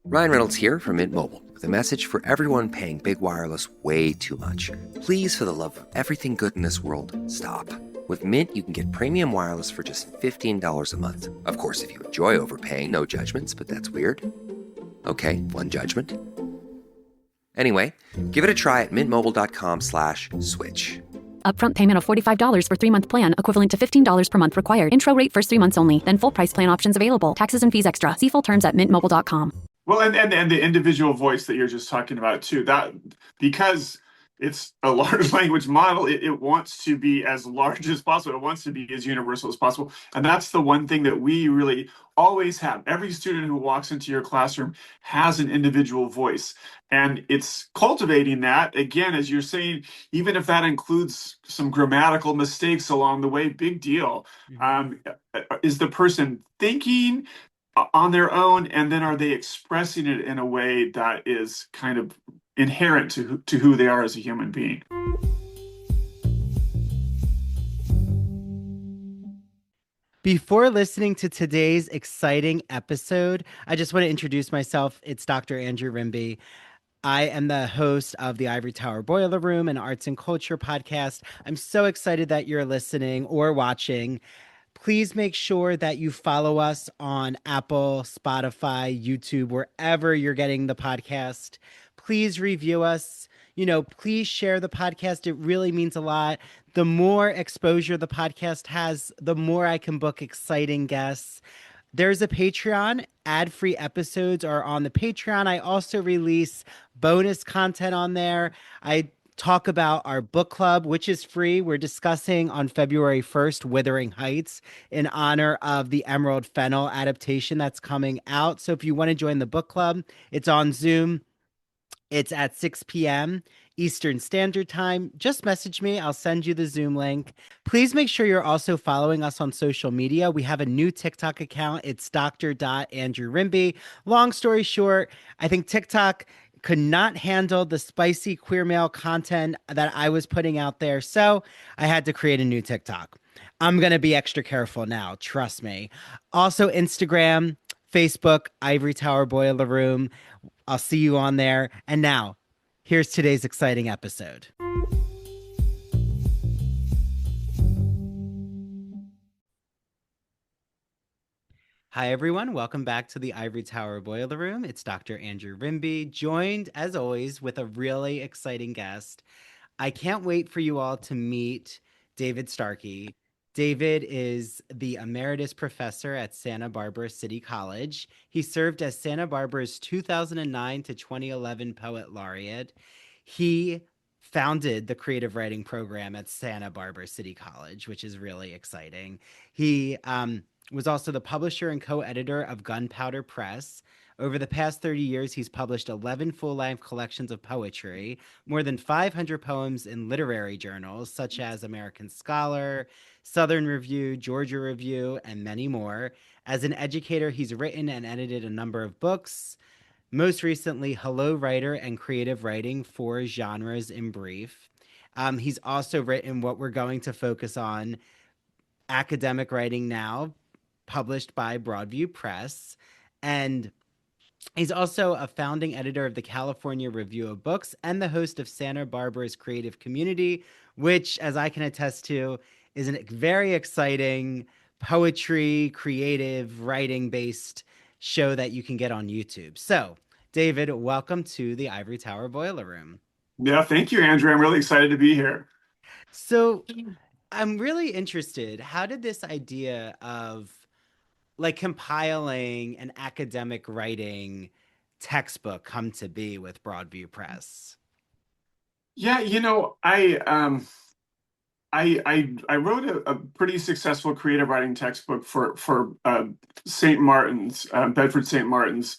Ryan Reynolds here from Mint Mobile with a message for everyone paying big wireless way too much. Please, for the love of everything good in this world, stop. With Mint, you can get premium wireless for just $15 a month. Of course, if you enjoy overpaying, no judgments, but that's weird. Okay, one judgment. Anyway, give it a try at mintmobile.com/switch. Upfront payment of $45 for 3-month plan, equivalent to $15 per month required. Intro rate first 3 months only, then full price plan options available. Taxes and fees extra. See full terms at mintmobile.com. Well, and the individual voice that you're just talking about too, that because it's a large language model, it wants to be as large as possible. It wants to be as universal as possible. And that's the one thing that we really always have. Every student who walks into your classroom has an individual voice. And it's cultivating that, again, as you're saying, even if that includes some grammatical mistakes along the way, big deal. Is the person thinking on their own, and then are they expressing it in a way that is kind of inherent to who they are as a human being? Before listening to today's exciting episode, I just want to introduce myself. It's Dr. Andrew Rimby. I am the host of the Ivory Tower Boiler Room, an arts and culture podcast. I'm so excited that you're listening or watching. Please make sure that you follow us on Apple, Spotify, YouTube, wherever you're getting the podcast. Please review us. Please share the podcast. It really means a lot. The more exposure the podcast has, the more I can book exciting guests. There's a Patreon. Ad-free episodes are on the Patreon. I also release bonus content on there. I talk about our book club, which is free. We're discussing on February 1st, Wuthering Heights, in honor of the Emerald Fennell adaptation that's coming out. So if you want to join the book club, it's on Zoom. It's at 6 p.m. Eastern Standard Time. Just message me. I'll send you the Zoom link. Please make sure you're also following us on social media. We have a new TikTok account. It's Dr.Andrew Long story short, I think TikTok could not handle the spicy queer male content that I was putting out there. So I had to create a new TikTok. I'm going to be extra careful now. Trust me. Also Instagram, Facebook, Ivory Tower Boiler Room. I'll see you on there. And now here's today's exciting episode. Hi, everyone. Welcome back to the Ivory Tower Boiler Room. It's Dr. Andrew Rimby, joined, as always, with a really exciting guest. I can't wait for you all to meet David Starkey. David is the emeritus professor at Santa Barbara City College. He served as Santa Barbara's 2009 to 2011 Poet Laureate. He founded the creative writing program at Santa Barbara City College, which is really exciting. He was also the publisher and co-editor of Gunpowder Press. Over the past 30 years, he's published 11 full-length collections of poetry, more than 500 poems in literary journals such as American Scholar, Southern Review, Georgia Review, and many more. As an educator, he's written and edited a number of books, most recently Hello Writer and Creative Writing, 4 Genres in Brief. He's also written what we're going to focus on, Academic Writing Now, published by Broadview Press. And he's also a founding editor of the California Review of Books and the host of Santa Barbara's Creative Community, which, as I can attest to, is a very exciting poetry, creative, writing-based show that you can get on YouTube. So, David, welcome to the Ivory Tower Boiler Room. Yeah, thank you, Andrew. I'm really excited to be here. So, I'm really interested. How did this idea of compiling an academic writing textbook come to be with Broadview Press? Yeah, I wrote a pretty successful creative writing textbook for St. Martin's, Bedford St. Martin's,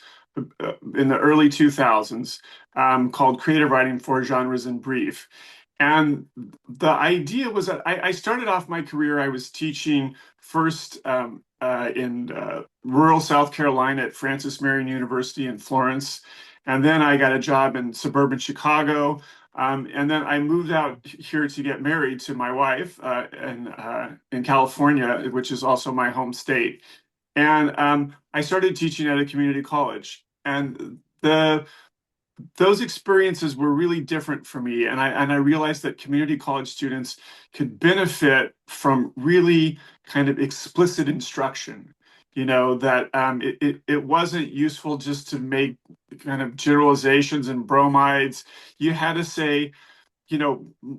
in the early 2000s, called Creative Writing, 4 Genres in Brief. And the idea was that I started off my career, I was teaching first in rural South Carolina at Francis Marion University in Florence. And then I got a job in suburban Chicago. And then I moved out here to get married to my wife in California, which is also my home state. And I started teaching at a community college. and those experiences were really different for me, and I realized that community college students could benefit from really kind of explicit instruction. That it wasn't useful just to make kind of generalizations and bromides. You had to say,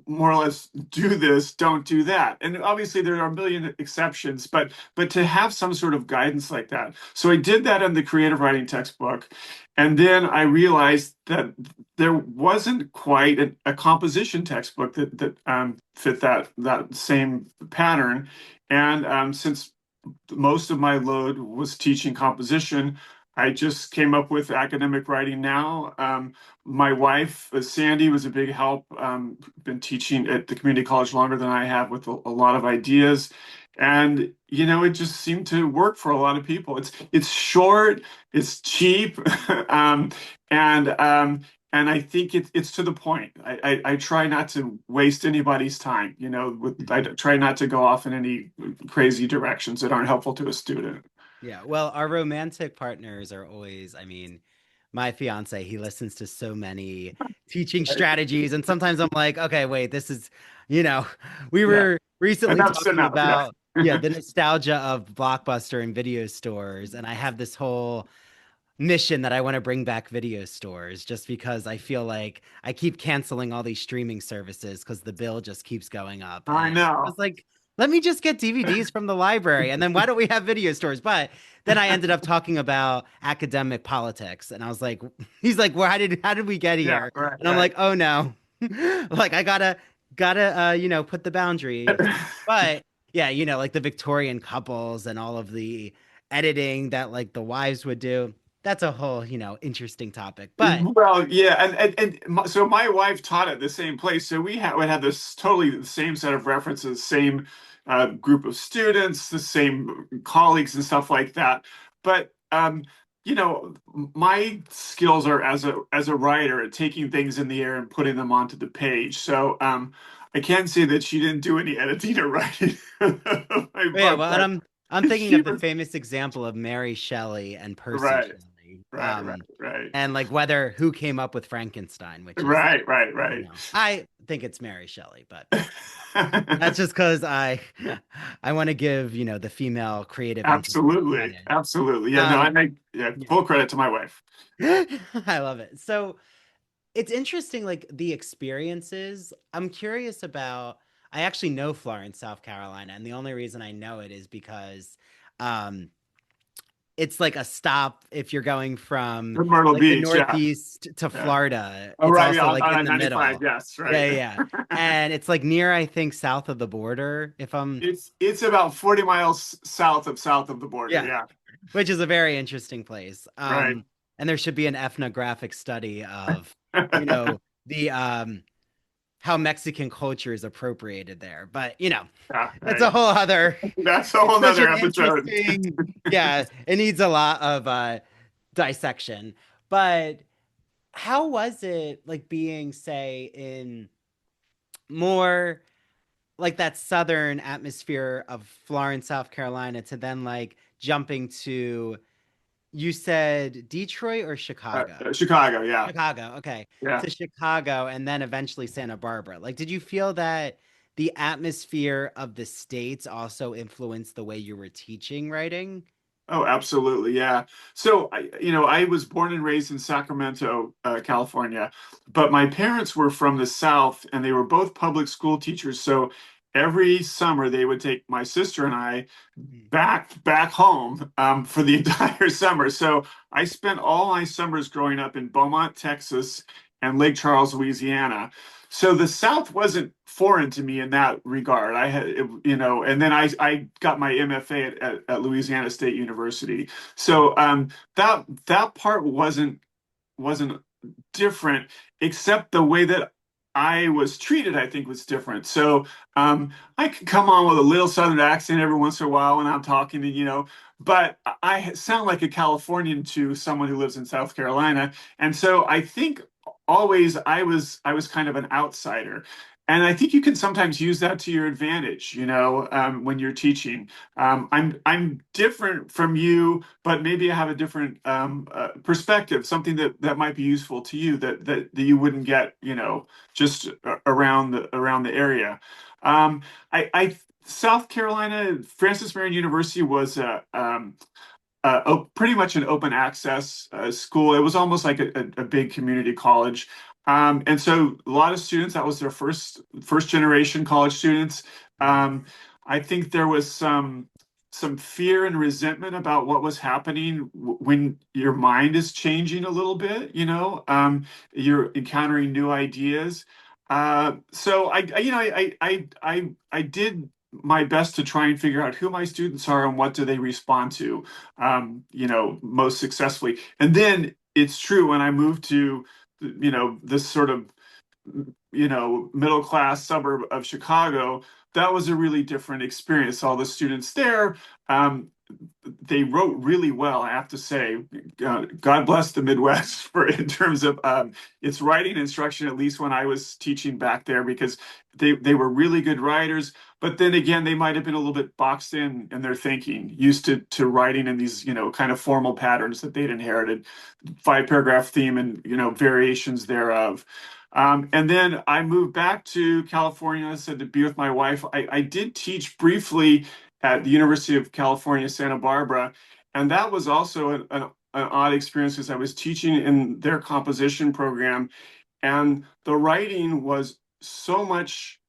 more or less, do this, don't do that. And obviously there are a million exceptions, but to have some sort of guidance like that. So I did that in the creative writing textbook. And then I realized that there wasn't quite a composition textbook that fit that same pattern. And since most of my load was teaching composition, I just came up with academic writing now. My wife, Sandy, was a big help. Been teaching at the community college longer than I have, with a lot of ideas. And it just seemed to work for a lot of people. It's short, it's cheap, and I think it's to the point. I try not to waste anybody's time. I try not to go off in any crazy directions that aren't helpful to a student. Yeah, well, our romantic partners are always, I mean, my fiance, he listens to so many teaching strategies, and sometimes I'm like, okay, wait, this is, you know, we Yeah, were recently enough's talking enough. Yeah. about, yeah, the nostalgia of Blockbuster and video stores, and I have this whole mission that I want to bring back video stores just because I feel like I keep canceling all these streaming services because the bill just keeps going up. I And I know. was like, let me just get DVDs from the library. And then why don't we have video stores? But then I ended up talking about academic politics. And I was like, he's like, well, how did we get Yeah, here? right, And I'm like, oh no. Like I gotta put the boundaries. But yeah, like the Victorian couples and all of the editing that like the wives would do, that's a whole, interesting topic. But Well, yeah, so my wife taught at the same place, so would have this totally the same set of references, same group of students, the same colleagues and stuff like that. But my skills are as a writer at taking things in the air and putting them onto the page. So I can't say that she didn't do any editing or writing of my yeah, book, well, and but I'm thinking she of the was famous example of Mary Shelley and Percy right, Shelley. right, right, And like who came up with Frankenstein, which is, right. I think it's Mary Shelley, but Right. that's just because I want to give, the female creative entity Absolutely. credit. Absolutely. Yeah, no, Um, I make yeah. full credit to my wife. I love it. So it's interesting, like the experiences. I'm curious about. I actually know Florence, South Carolina, and the only reason I know it is because um, it's like a stop if you're going from Myrtle like the Beach, yeah. Northeast to Yeah. Florida. Oh, It's right, yeah, also like in on the 95, middle. yes, Yeah, right. yeah, yeah. And it's like near, I think, south of the border. If I'm, It's about 40 miles south of the border, yeah, yeah. which is a very interesting place. Right. And there should be an ethnographic study of, you know, the how Mexican culture is appropriated there. But Yeah, that's a right. whole other. That's a It's whole such nother an episode. interesting. Yeah, it needs a lot of dissection. But how was it like being, say, in more like that southern atmosphere of Florence, South Carolina, to then like jumping to, you said Detroit or Chicago? Chicago, yeah. Chicago, okay. Yeah. To Chicago and then eventually Santa Barbara. Like, did you feel that the atmosphere of the states also influenced the way you were teaching writing? Oh, absolutely. Yeah. So, I was born and raised in Sacramento, California, but my parents were from the South and they were both public school teachers. So every summer they would take my sister and I Mhm. back home for the entire summer. So I spent all my summers growing up in Beaumont, Texas, and Lake Charles, Louisiana. So the South wasn't foreign to me in that regard. I had, and then I got my MFA at Louisiana State University. So that part wasn't different, except the way that I was treated, I think was different. So I could come on with a little Southern accent every once in a while when I'm talking, but I sound like a Californian to someone who lives in South Carolina. And so I think always I was kind of an outsider. And I think you can sometimes use that to your advantage, when you're teaching. I'm different from you, but maybe I have a different perspective, something that might be useful to you that you wouldn't get, just around the area. I South Carolina, Francis Marion University was pretty much an open access school. It was almost like a big community college. And so a lot of students, that was their first generation college students. Um, I think there was some fear and resentment about what was happening when your mind is changing a little bit, you're encountering new ideas. So I did my best to try and figure out who my students are and what do they respond to, most successfully. And then it's true when I moved to, this sort of, middle class suburb of Chicago, that was a really different experience. All the students there, um, they wrote really well, I have to say. God bless the Midwest for in terms of its writing instruction, at least when I was teaching back there, because they were really good writers. But then again, they might have been a little bit boxed in their thinking, used to writing in these, kind of formal patterns that they'd inherited, 5 paragraph theme and, variations thereof. And then I moved back to California, I said, to be with my wife. I did teach briefly at the University of California, Santa Barbara. And that was also an odd experience because I was teaching in their composition program, and the writing was so much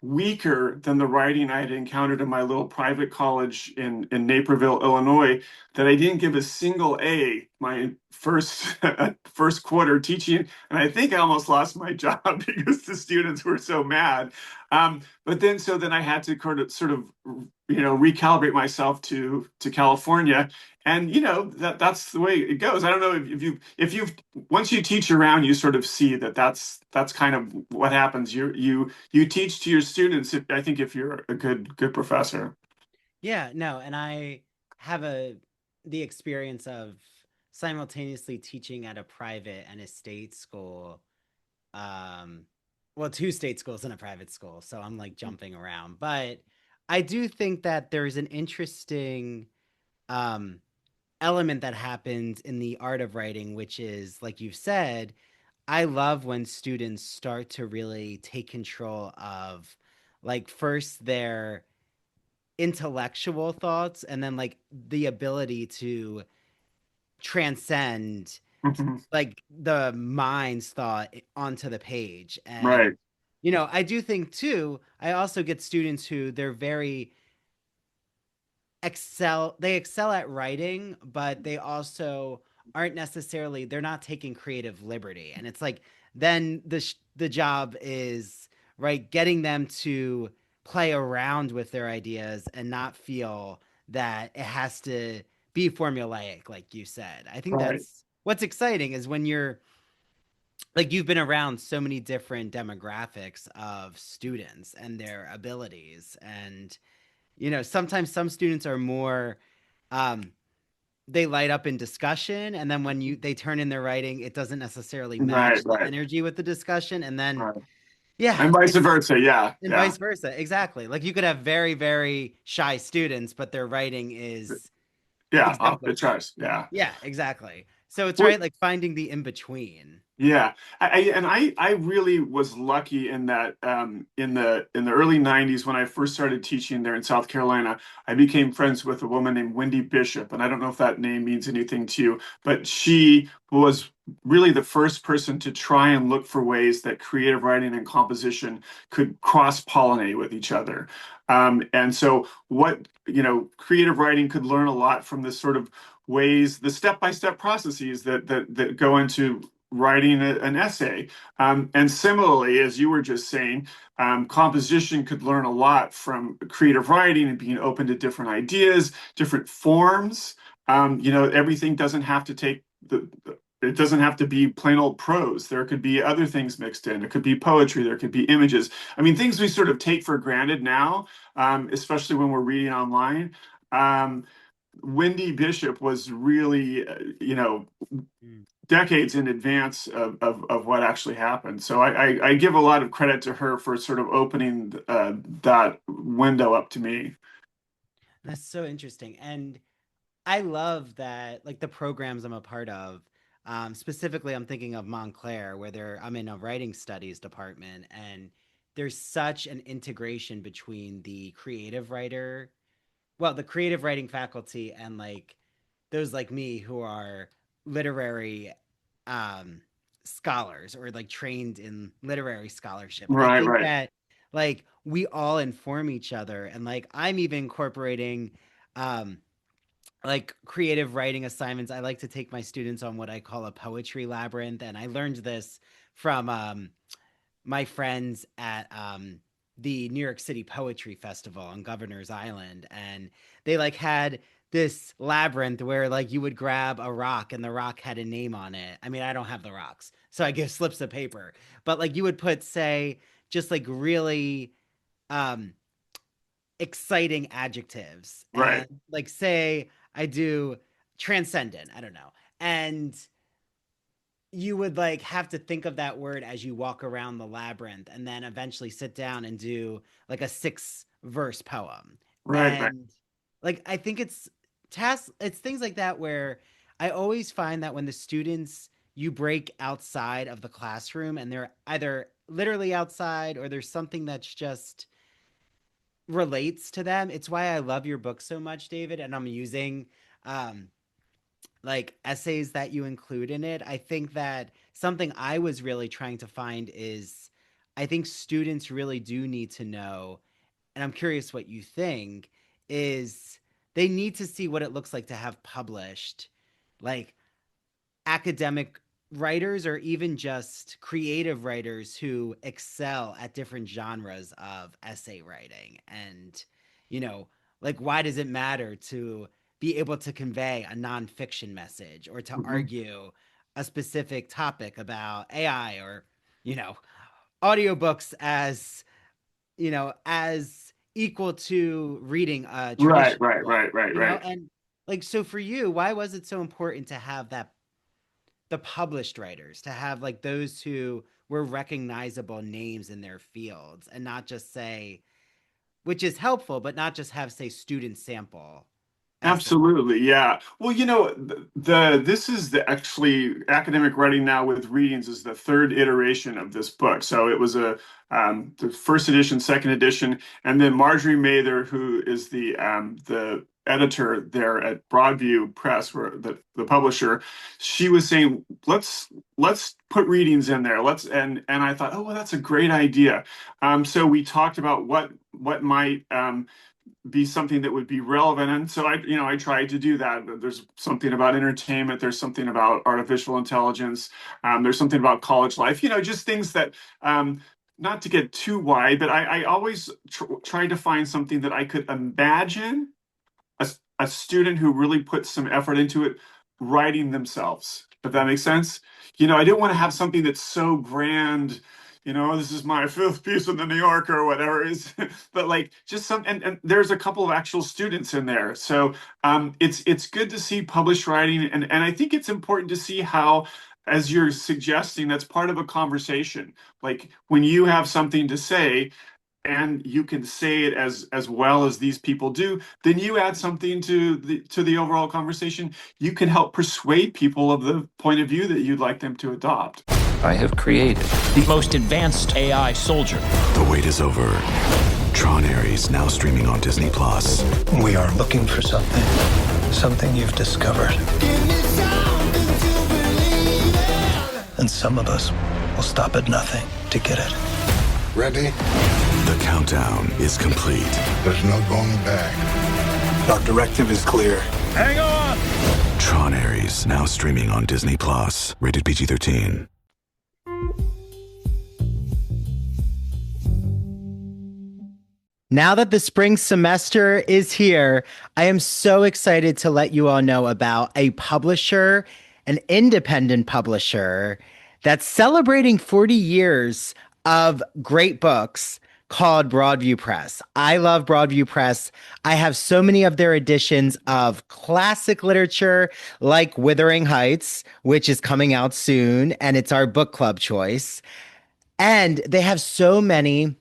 weaker than the writing I had encountered in my little private college in Naperville, Illinois, that I didn't give a single A my first quarter teaching, and I think I almost lost my job because the students were so mad. But then I had to sort of recalibrate myself to California, and that's the way it goes. I don't know if you've once you teach around, you sort of see that's kind of what happens. You teach to your students, I think, if you're a good professor. Yeah, no, and I have the experience of simultaneously teaching at a private and a state school. Um, well, two state schools and a private school, so I'm like jumping around. But I do think that there's an interesting um element that happens in the art of writing, which is, like you've said, I love when students start to really take control of, like, first their intellectual thoughts and then like the ability to transcend Mhm. like the mind's thought onto the page. And Right, I do think too, I also get students who they're very they excel at writing, but they also aren't necessarily, they're not taking creative liberty. And it's like then the job is, right, getting them to play around with their ideas and not feel that it has to be formulaic, like you said. I think right, that's what's exciting, is when you're like, you've been around so many different demographics of students and their abilities. And sometimes some students are more, um, they light up in discussion, and then when they turn in their writing, it doesn't necessarily right, match the right, energy with the discussion. And then, right. yeah, And vice versa. Yeah, and yeah, vice versa. Exactly. Like, you could have very, very shy students, but their writing is yeah. Off the exemplary. charts. Yeah. Yeah, exactly. So it's, Well, right, like finding the in between. yeah, I really was lucky in that in the early '90s when I first started teaching there in South Carolina, I became friends with a woman named Wendy Bishop, and I don't know if that name means anything to you, but she was really the first person to try and look for ways that creative writing and composition could cross-pollinate with each other. And so creative writing could learn a lot from this sort of ways, the step-by-step processes that go into writing an essay. And similarly, as you were just saying, composition could learn a lot from creative writing and being open to different ideas, different forms. Everything doesn't have to it doesn't have to be plain old prose. There could be other things mixed in. It could be poetry. There could be images. I mean, things we sort of take for granted now, especially when we're reading online. Um, Wendy Bishop was really, decades in advance of what actually happened. So I give a lot of credit to her for sort of opening that window up to me. That's so interesting. And I love that, like the programs I'm a part of. Specifically, I'm thinking of Montclair, where I'm in a writing studies department, and there's such an integration between the creative writing faculty, and like those like me who are literary um, scholars or like trained in literary scholarship. I Right, think right, that like we all inform each other, and like I'm even incorporating um, like creative writing assignments. I like to take my students on what I call a poetry labyrinth, and I learned this from my friends at the New York City Poetry Festival on Governor's Island, and they like had this labyrinth where like you would grab a rock and the rock had a name on it. I mean, I don't have the rocks, so I give slips of paper, but like you would put, say, just like really um exciting adjectives, right, and like say I do transcendent, I don't know. And you would like have to think of that word as you walk around the labyrinth, and then eventually sit down and do like a 6 verse poem. right, right. And like I think it's things like that where I always find that when the students, you break outside of the classroom and they're either literally outside or there's something that's just relates to them. It's why I love your book so much, David, and I'm using um like essays that you include in it. I think that something I was really trying to find is, I think students really do need to know, and I'm curious what you think, is they need to see what it looks like to have published like academic writers or even just creative writers who excel at different genres of essay writing. And you know like why does it matter to be able to convey a nonfiction message or to Mhm. argue a specific topic about AI, or you know audiobooks as equal to reading a Right, traditional right, book, right, right, right. and like, so for you, why was it so important to have the published writers, to have like those who were recognizable names in their fields, and not just say, which is helpful, but not just have, say, student sample essay. Absolutely, yeah. Well, this is the actually academic writing now with readings is the third iteration of this book. So it was the first edition, second edition, and then Marjorie Mather, who is the editor there at Broadview Press, where the publisher, she was saying, let's put readings in there. And I thought, oh well, that's a great idea. So we talked about what might be something that would be relevant. And so I tried to do that. There's something about entertainment. There's something about artificial intelligence. There's something about college life, just things that, not to get too wide, but I always tried to find something that I could imagine a student who really put some effort into it writing themselves, if that makes sense. I didn't want to have something that's so grand, this is my fifth piece in the New Yorker or whatever it is, but like just and there's a couple of actual students in there. So it's good to see published writing, and I think it's important to see how, as you're suggesting, that's part of a conversation. Like when you have something to say, and you can say it as well as these people do, then you add something to the overall conversation. You can help persuade people of the point of view that you'd like them to adopt. I have created the most advanced AI soldier. The wait is over. Tron Ares now streaming on Disney Plus. We are looking for something you've discovered. And some of us will stop at nothing to get it. Ready? The countdown is complete. There's no going back. Our directive is clear. Hang on! Tron Ares now streaming on Disney Plus. Rated PG-13. Now that the spring semester is here, I am so excited to let you all know about a publisher, an independent publisher that's celebrating 40 years of great books, called Broadview Press. I love Broadview Press. I have so many of their editions of classic literature like Wuthering Heights, which is coming out soon, and it's our book club choice. And they have so many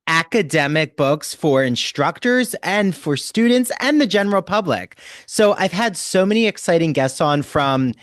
academic books for instructors and for students and the general public. So I've had so many exciting guests on, from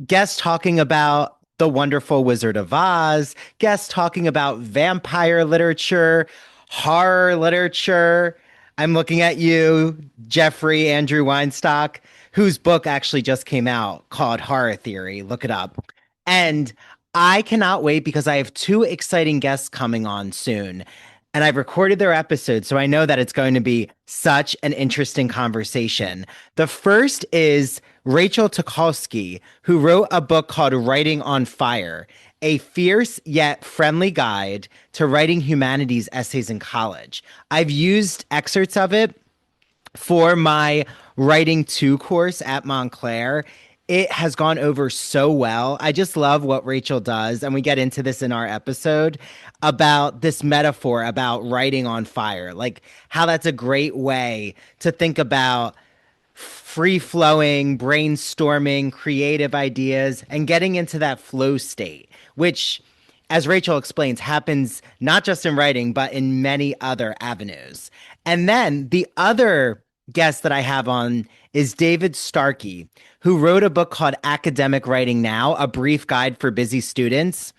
guests talking about The Wonderful Wizard of Oz, guests talking about vampire literature, horror literature. I'm looking at you, Jeffrey Andrew Weinstock, whose book actually just came out called Horror Theory. Look it up. And I cannot wait because I have two exciting guests coming on soon. And I've recorded their episode, so I know that it's going to be such an interesting conversation. The first is Rachel Tucholsky, who wrote a book called Writing on Fire, a fierce yet friendly guide to writing humanities essays in college. I've used excerpts of it for my Writing 2 course at Montclair. It has gone over so well. I just love what Rachel does. And we get into this in our episode about this metaphor about writing on fire, like how that's a great way to think about free flowing, brainstorming, creative ideas, and getting into that flow state, which, as Rachel explains, happens not just in writing, but in many other avenues. And then the other guest that I have on is David Starkey, who wrote a book called Academic Writing Now, a brief guide for busy students.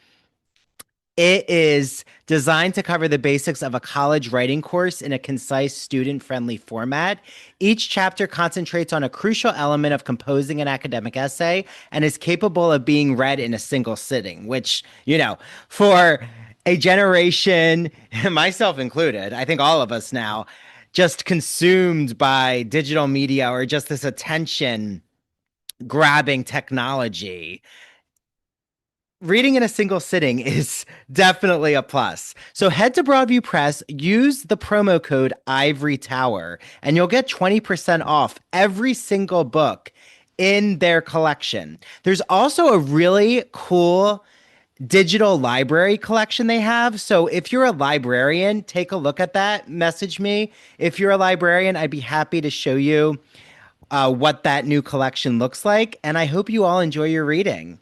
It is designed to cover the basics of a college writing course in a concise, student-friendly format. Each chapter concentrates on a crucial element of composing an academic essay and is capable of being read in a single sitting, which, for a generation, myself included, I think all of us now, just consumed by digital media or just this attention grabbing technology, reading in a single sitting is definitely a plus. So head to Broadview Press, use the promo code Ivory Tower, and you'll get 20% off every single book in their collection. There's also a really cool digital library collection they have. So if you're a librarian, take a look at that. Message me. If you're a librarian, I'd be happy to show you what that new collection looks like. And I hope you all enjoy your reading.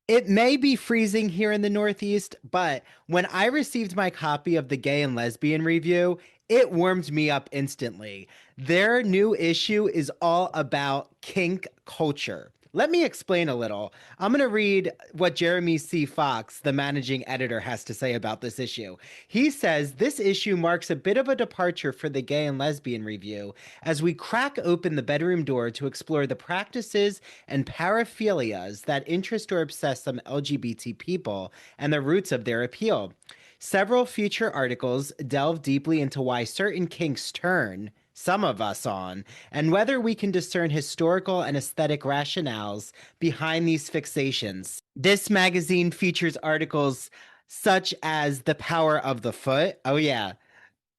It may be freezing here in the Northeast, but when I received my copy of the Gay and Lesbian Review, it warmed me up instantly. Their new issue is all about kink culture. Let me explain a little. I'm going to read what Jeremy C. Fox, the managing editor, has to say about this issue. He says, "This issue marks a bit of a departure for the Gay and Lesbian Review as we crack open the bedroom door to explore the practices and paraphilias that interest or obsess some LGBT people and the roots of their appeal. Several future articles delve deeply into why certain kinks turn some of us on, and whether we can discern historical and aesthetic rationales behind these fixations. This magazine features articles such as The Power of the Foot." Oh yeah,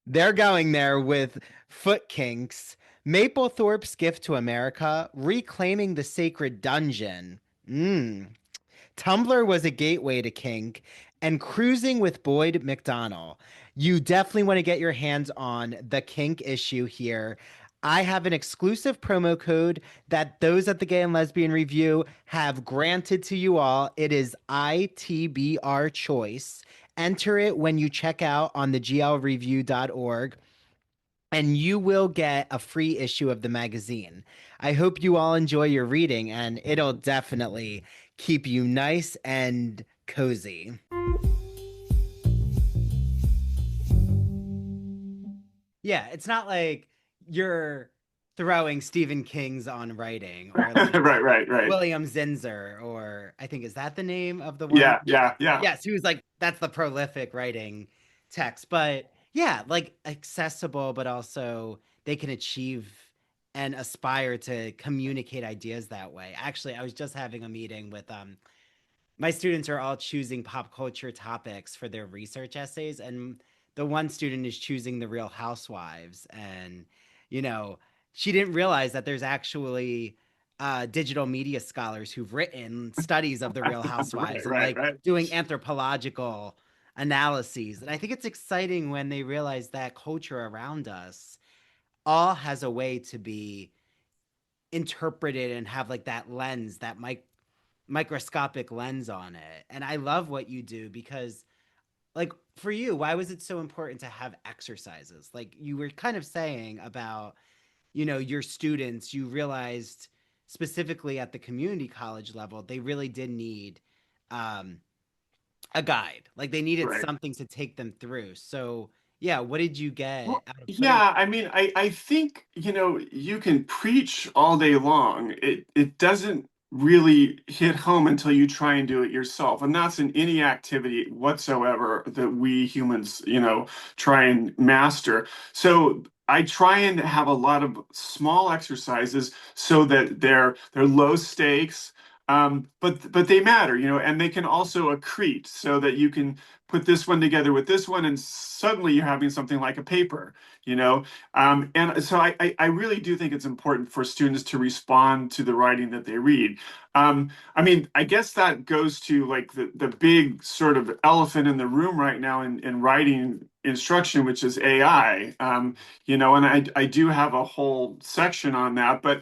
they're going there with foot kinks. "Maplethorpe's Gift to America, Reclaiming the Sacred Dungeon. Tumblr was a gateway to kink," and "Cruising with Boyd McDonnell." You definitely want to get your hands on the kink issue here. I have an exclusive promo code that those at the Gay and Lesbian Review have granted to you all. It is ITBR Choice. Enter it when you check out on the glreview.org, and you will get a free issue of the magazine. I hope you all enjoy your reading, and it'll definitely keep you nice and cozy. Yeah, it's not like you're throwing Stephen King's on writing, or like right. William Zinsser, or I think, is that the name of the one? Yeah. Yes, who's like, that's the prolific writing text. But yeah, like accessible, but also they can achieve and aspire to communicate ideas that way. Actually, I was just having a meeting with my students are all choosing pop culture topics for their research essays, and the one student is choosing The Real Housewives, and she didn't realize that there's actually digital media scholars who've written studies of the Real Housewives and like Right. doing anthropological analyses. And I think it's exciting when they realize that culture around us all has a way to be interpreted and have like that lens, that microscopic lens on it. And I love what you do because, like, for you, why was it so important to have exercises? Like you were kind of saying about, your students, you realized specifically at the community college level, they really did need um, a guide. Like they needed Right. something to take them through. So, yeah, what did you get Well, out of putting? yeah, I mean, I think, you can preach all day long. It doesn't really hit home until you try and do it yourself. And that's in any activity whatsoever that we humans, try and master. So I try and have a lot of small exercises so that they're low stakes. But they matter, and they can also accrete so that you can put this one together with this one, and suddenly you're having something like a paper, you know. And so I really do think it's important for students to respond to the writing that they read. I mean, I guess that goes to like the big sort of elephant in the room right now in writing instruction, which is AI. And I do have a whole section on that, but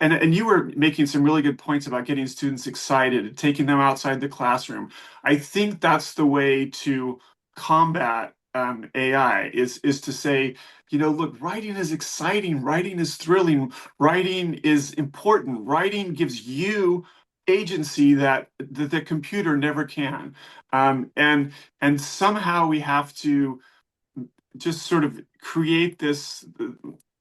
and you were making some really good points about getting students excited, taking them outside the classroom. I think that's the way to combat AI is to say, look, writing is exciting, writing is thrilling, writing is important, writing gives you agency that the computer never can, and somehow we have to just sort of create this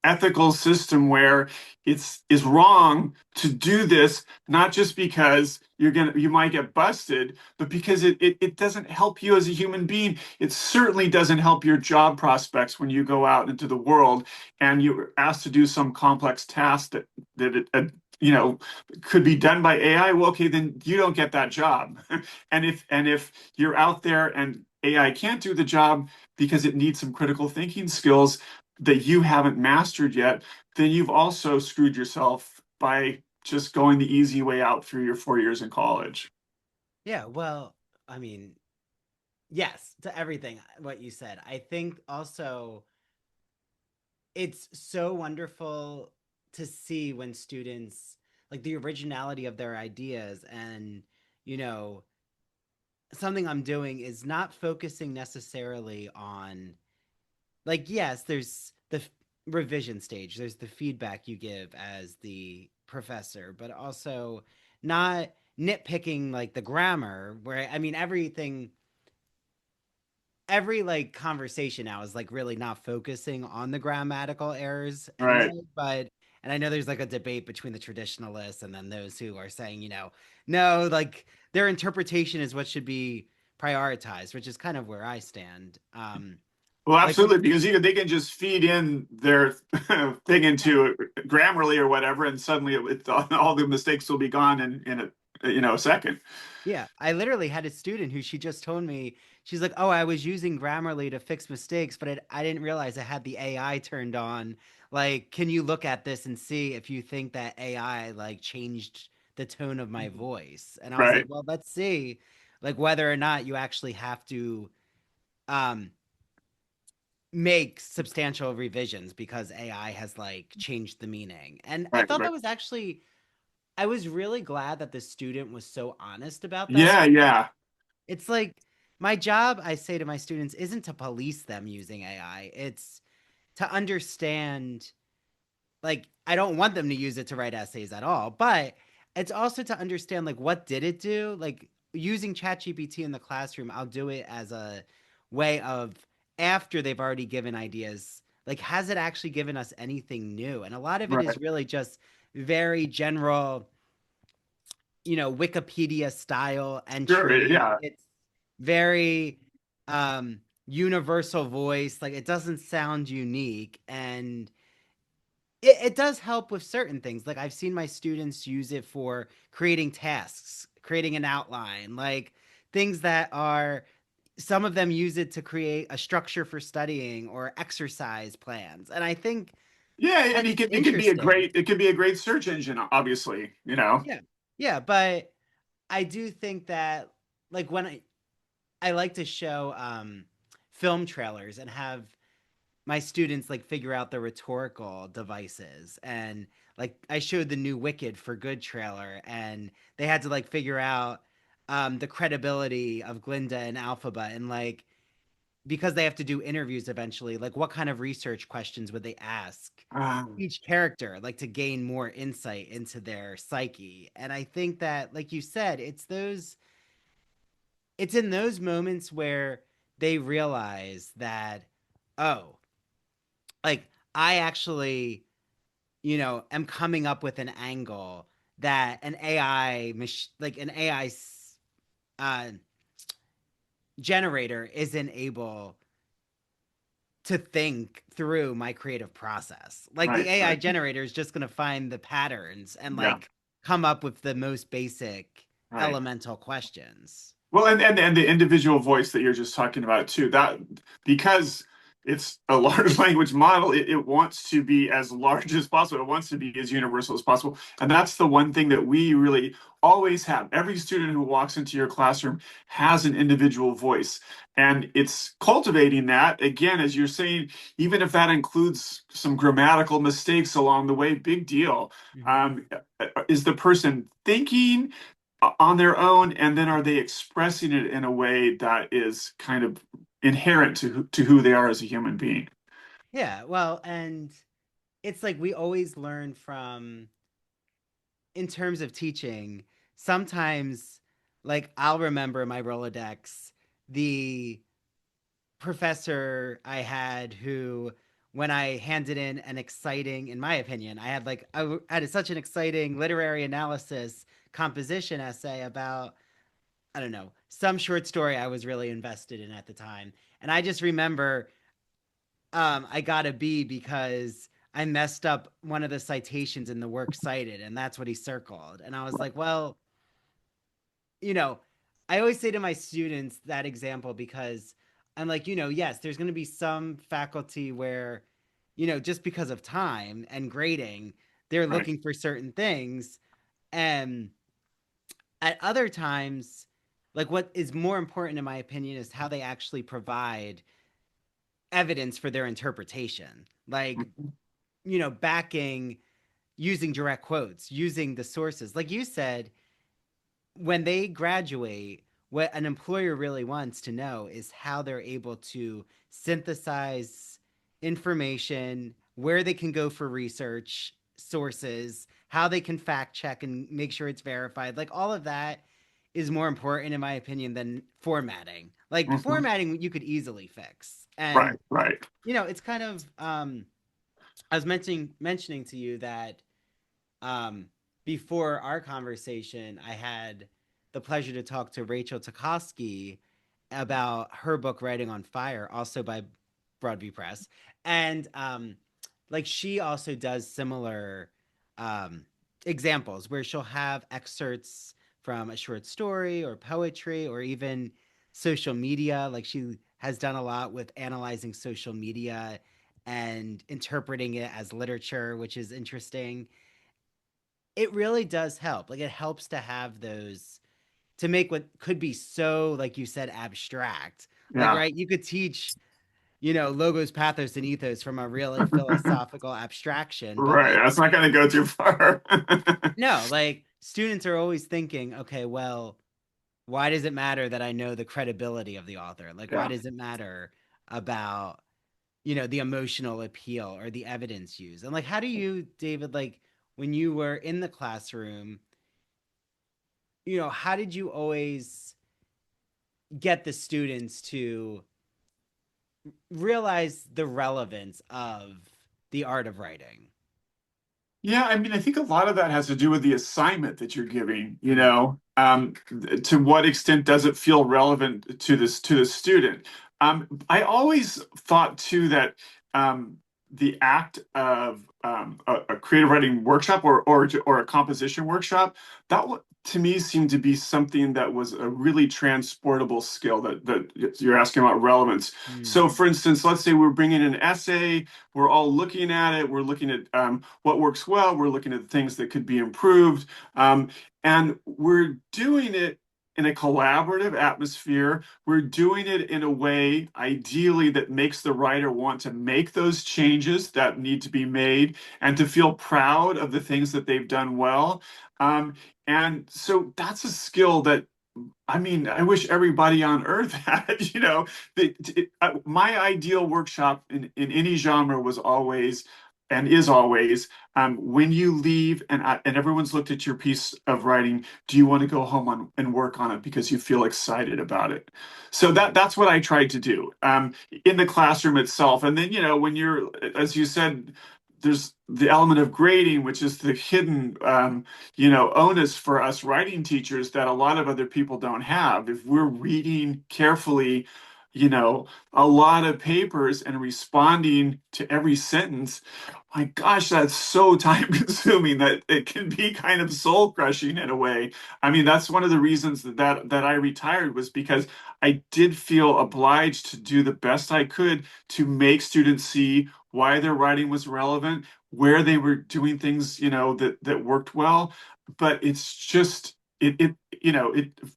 ethical system where it's is wrong to do this, not just because you might get busted, but because it doesn't help you as a human being. It certainly doesn't help your job prospects when you go out into the world and you're asked to do some complex task that could be done by AI. Well, okay, then you don't get that job. And if you're out there and AI can't do the job because it needs some critical thinking skills that you haven't mastered yet, then you've also screwed yourself by just going the easy way out through your 4 years in college. Yeah, well, I mean, yes, to everything what you said. I think also it's so wonderful to see when students like the originality of their ideas and, you know, something I'm doing is not focusing necessarily on, like, yes, there's the revision stage, there's the feedback you give as the professor, but also not nitpicking like the grammar, where I mean every like conversation now is like really not focusing on the grammatical errors Right. anymore. But and I know there's like a debate between the traditionalists and then those who are saying, no, like their interpretation is what should be prioritized, which is kind of where I stand. Well, Like when absolutely, because they can just feed in their thing into Grammarly or whatever, and suddenly all the mistakes will be gone in a second. Yeah, I literally had a student who she just told me, she's like, "Oh, I was using Grammarly to fix mistakes, but I didn't realize I had the AI turned on. Like, can you look at this and see if you think that AI like changed the tone of my voice?" And I was like, Right. "Well, let's see like whether or not you actually have to um make substantial revisions because AI has like changed the meaning." And I Right. thought Right. that was actually I was really glad that the student was so honest about that. Yeah. Yeah. It's like my job, I say to my students, isn't to police them using AI. It's to understand, like, I don't want them to use it to write essays at all, but it's also to understand, like, what did it do? Like, using ChatGPT in the classroom, I'll do it as a way of after they've already given ideas, like, has it actually given us anything new? And a lot of it is Right. really just very general, Wikipedia style Sure. entry. Yeah. It's very universal voice. Like it doesn't sound unique. And it does help with certain things. Like I've seen my students use it for creating tasks, creating an outline, like things that are some of them use it to create a structure for studying or exercise plans. And I think Yeah, and That's it can be a interesting. great search engine, obviously, you know. Yeah. Yeah, but I do think that like when I like to show film trailers and have my students like figure out the rhetorical devices, and like I showed the new Wicked for Good trailer and they had to like figure out the credibility of Glinda and Alphaba, and like because they have to do interviews eventually, like what kind of research questions would they ask each character, like to gain more insight into their psyche. And I think that, like you said, it's in those moments where they realize that, oh, like I actually, am coming up with an angle that like an AI uh, generator isn't able to think through my creative process. Like the Right, AI right. generator is just going to find the patterns and Yeah, like come up with the most basic right. elemental questions. Well, and the individual voice that you're just talking about too, that because it's a large language model, it wants to be as large as possible. It wants to be as universal as possible. And that's the one thing that we really always have. Every student who walks into your classroom has an individual voice. And it's cultivating that, again, as you're saying, even if that includes some grammatical mistakes along the way, big deal. Mhm. Um, is the person thinking on their own, and then are they expressing it in a way that is kind of inherent to who they are as a human being? Yeah, well, and it's like we always learn from, in terms of teaching, sometimes like I'll remember my Rolodex, the professor I had who, when I handed in an exciting, in my opinion, I had such an exciting literary analysis composition essay about, I don't know, some short story I was really invested in at the time. And I just remember I got a B because I messed up one of the citations in the work cited, and that's what he circled. And I was like, well, you know, I always say to my students that example because I'm like, yes, there's going to be some faculty where, just because of time and grading, they're Right. looking for certain things. And at other times, like what is more important, in my opinion, is how they actually provide evidence for their interpretation. Like, backing, using direct quotes, using the sources. Like you said, when they graduate, what an employer really wants to know is how they're able to synthesize information, where they can go for research sources, how they can fact check and make sure it's verified. Like all of that is more important, in my opinion, than formatting. Like Mhm. formatting, you could easily fix. Right, And, right. it's kind of, I was mentioning to you that um, before our conversation, I had the pleasure to talk to Rachel Tchaikovsky about her book Writing on Fire, also by Broadview Press. And like she also does similar um, examples where she'll have excerpts from a short story or poetry or even social media. Like she has done a lot with analyzing social media and interpreting it as literature, which is interesting. It really does help. Like it helps to have those, to make what could be so, like you said, abstract. Like, Yeah. right, you could teach, logos, pathos, and ethos from a really philosophical abstraction, but Right. like, That's not going to go too far. no, like students are always thinking, okay, well, why does it matter that I know the credibility of the author? Like, why Yeah. does it matter about, the emotional appeal or the evidence used? And like, how do you, David, like when you were in the classroom, how did you always get the students to realize the relevance of the art of writing? Yeah, I mean, I think a lot of that has to do with the assignment that you're giving, Mhm. to what extent does it feel relevant to the student? I always thought too that the act of a creative writing workshop or a composition workshop, that to me seemed to be something that was a really transportable skill that you're asking about relevance. So for instance, let's say we're bringing an essay, we're all looking at it, we're looking at what works well, we're looking at things that could be improved, and we're doing it in a collaborative atmosphere. We're doing it in a way, ideally, that makes the writer want to make those changes that need to be made and to feel proud of the things that they've done well. And so that's a skill that, I mean, I wish everybody on earth had. My ideal workshop in any genre was always, and is always, when you leave and everyone's looked at your piece of writing, do you want to go home and work on it because you feel excited about it? So that's what I tried to do in the classroom itself. And then, when you're, as you said, there's the element of grading, which is the hidden, onus for us writing teachers that a lot of other people don't have. If we're reading carefully, a lot of papers and responding to every sentence, my gosh, that's so time consuming that it can be kind of soul crushing in a way. I mean, that's one of the reasons that I retired, was because I did feel obliged to do the best I could to make students see why their writing was relevant, where they were doing things, that worked well. But it's just,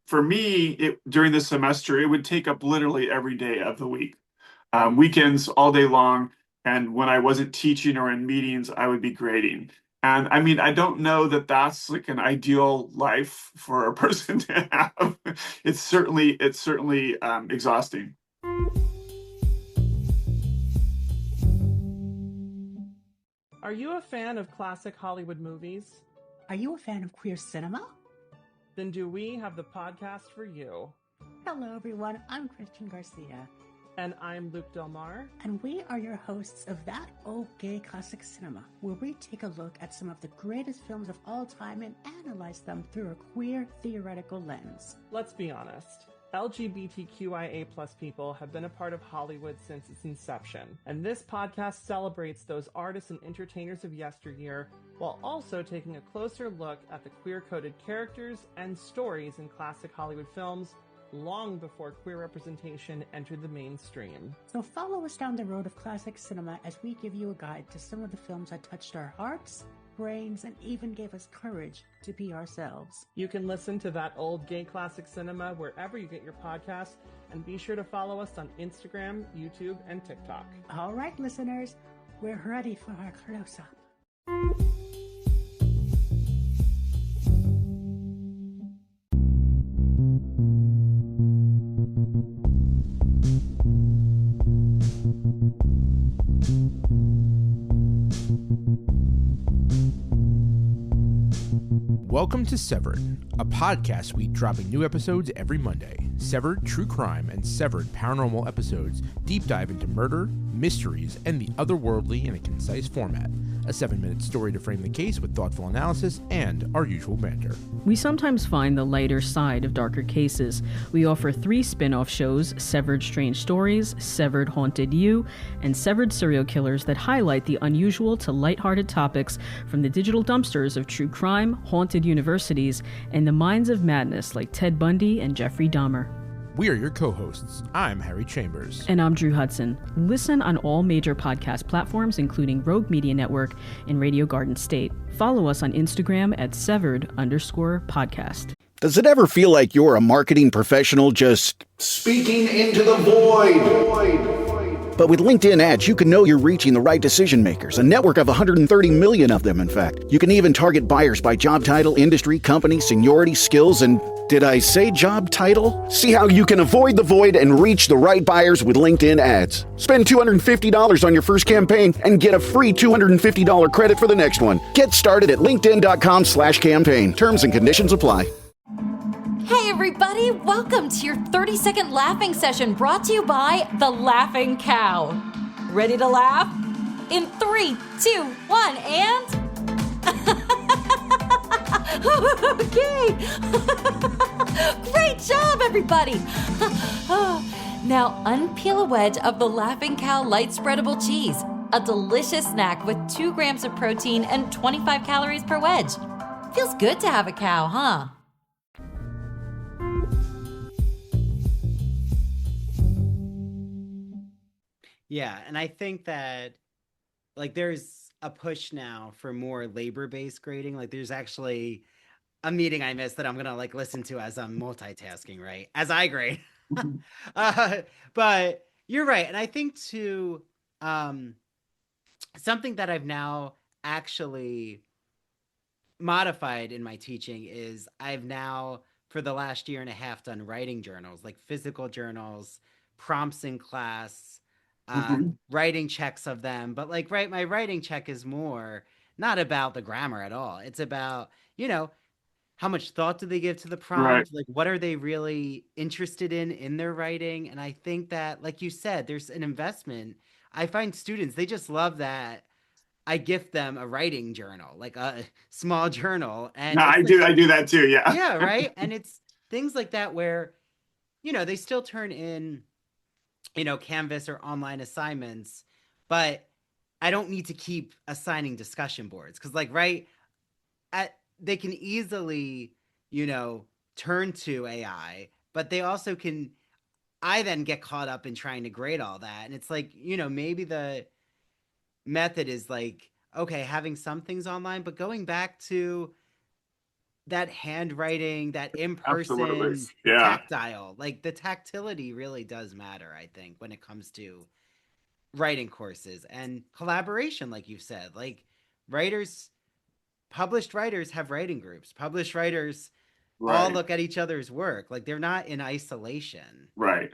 for me, during the semester, it would take up literally every day of the week, weekends all day long. And when I wasn't teaching or in meetings, I would be grading. And I mean, I don't know that that's like an ideal life for a person to have. It's certainly exhausting. Are you a fan of classic Hollywood movies? Are you a fan of queer cinema? Then do we have the podcast for you. Hello, everyone. I'm Christian Garcia. And I'm Luke Del Mar. And we are your hosts of That Old Gay Classic Cinema, where we take a look at some of the greatest films of all time and analyze them through a queer theoretical lens. Let's be honest. LGBTQIA+ people have been a part of Hollywood since its inception, and this podcast celebrates those artists and entertainers of yesteryear while also taking a closer look at the queer-coded characters and stories in classic Hollywood films long before queer representation entered the mainstream. So follow us down the road of classic cinema as we give you a guide to some of the films that touched our hearts, brains, and even gave us courage to be ourselves. You can listen to That Old Gay Classic Cinema wherever you get your podcasts, and be sure to follow us on Instagram, YouTube, and TikTok. All right, listeners, we're ready for our close-up. Welcome to Severed, a podcast suite dropping new episodes every Monday. Severed True Crime and Severed Paranormal episodes deep dive into murder, mysteries, and the otherworldly in a concise format. A 7-minute story to frame the case with thoughtful analysis and our usual banter. We sometimes find the lighter side of darker cases. We offer 3 spin-off shows, Severed Strange Stories, Severed Haunted You, and Severed Serial Killers that highlight the unusual to lighthearted topics from the digital dumpsters of true crime, haunted universities, and the minds of madness like Ted Bundy and Jeffrey Dahmer. We are your co-hosts. I'm Harry Chambers. And I'm Drew Hudson. Listen on all major podcast platforms, including Rogue Media Network and Radio Garden State. Follow us on Instagram at severed_podcast. Does it ever feel like you're a marketing professional just speaking into the void? But with LinkedIn ads, you can know you're reaching the right decision makers, a network of 130 million of them, in fact. You can even target buyers by job title, industry, company, seniority, skills, and did I say job title? See how you can avoid the void and reach the right buyers with LinkedIn ads. Spend $250 on your first campaign and get a free $250 credit for the next one. Get started at linkedin.com/campaign. Terms and conditions apply. Hey everybody, welcome to your 30-second laughing session brought to you by The Laughing Cow. Ready to laugh? In 3, 2, 1, and... Okay! Great job, everybody! Now unpeel a wedge of The Laughing Cow light spreadable cheese. A delicious snack with 2 grams of protein and 25 calories per wedge. Feels good to have a cow, huh? Yeah, and I think that like there's a push now for more labor-based grading. Like there's actually a meeting I missed that I'm gonna like listen to as I'm multitasking, right? As I grade. uh, but you're right. And I think too, something that I've now actually modified in my teaching is I've now, for the last year and a half, done writing journals, like physical journals, prompts in class, writing checks of them. But like, right, my writing check is more not about the grammar at all. It's about, how much thought do they give to the Right. prompt? Like, what are they really interested in their writing? And I think that, like you said, there's an investment. I find students, they just love that I gift them a writing journal, like a small journal. And No, it's I like, do that too. Yeah. yeah, right. And it's things like that where, they still turn in, Canvas or online assignments, but I don't need to keep assigning discussion boards. Cause like, right, they can easily, turn to AI, but they also can, I then get caught up in trying to grade all that. And it's like, maybe the method is like, okay, having some things online, but going back to that handwriting, that Absolutely. in-person Yeah. tactile, like the tactility really does matter, I think, when it comes to writing courses and collaboration, like you said. Like published writers have writing groups. Published writers all Right. look at each other's work. Like they're not in isolation. Right.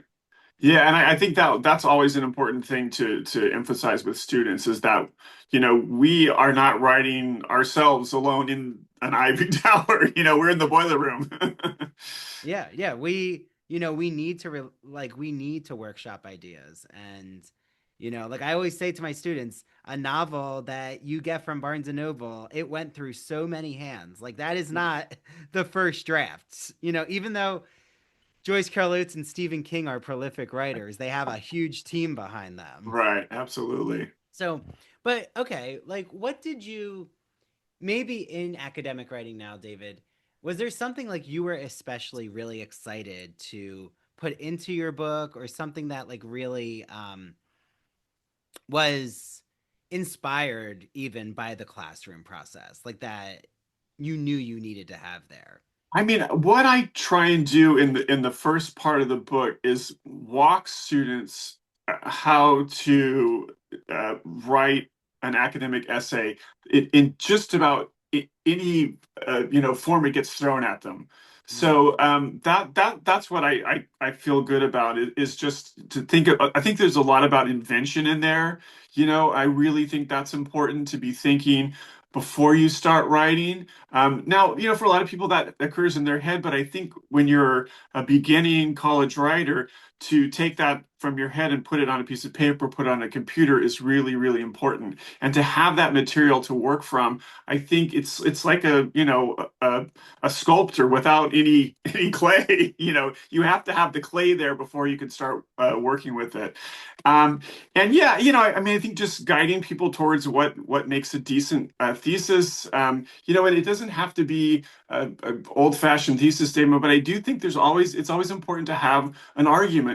Yeah, and I think that that's always an important thing to emphasize with students is that, we are not writing ourselves alone in an ivory tower. We're in the boiler room. Yeah. We need to we need to workshop ideas. And, like I always say to my students, a novel that you get from Barnes and Noble, it went through so many hands. Like that is not the first drafts, even though Joyce Carol Oates and Stephen King are prolific writers, they have a huge team behind them. Right, absolutely. So, but okay, like what did you maybe in academic writing now, David, was there something like you were especially really excited to put into your book or something that like really was inspired even by the classroom process, like that you knew you needed to have there? I mean, what I try and do in the first part of the book is walk students how to write an academic essay in just about any form it gets thrown at them. So that's what I feel good about is just to think of, I think there's a lot about invention in there. I really think that's important to be thinking before you start writing. Now, for a lot of people that occurs in their head, but I think when you're a beginning college writer, to take that from your head and put it on a piece of paper, put it on a computer is really, really important. And to have that material to work from, I think it's like a sculptor without any clay. You have to have the clay there before you can start working with it. And yeah, I mean, I think just guiding people towards what makes a decent thesis. And it doesn't have to be a old-fashioned thesis statement, but I do think it's always important to have an argument.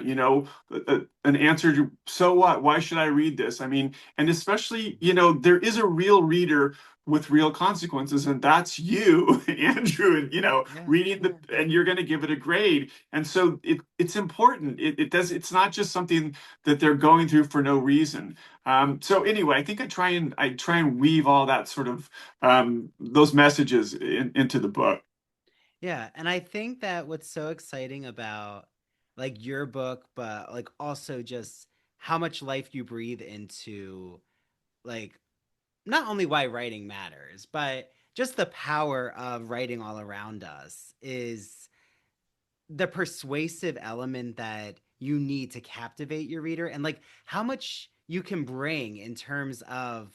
An answer to so what? Why should I read this? I mean, and especially, there is a real reader with real consequences, and that's you, Andrew, and reading and you're going to give it a grade. And so it's important. It's not just something that they're going through for no reason. So anyway, I think I try and weave all that sort of those messages into the book. Yeah, and I think that what's so exciting about like your book, but like also just how much life you breathe into like not only why writing matters, but just the power of writing all around us is the persuasive element that you need to captivate your reader and like how much you can bring in terms of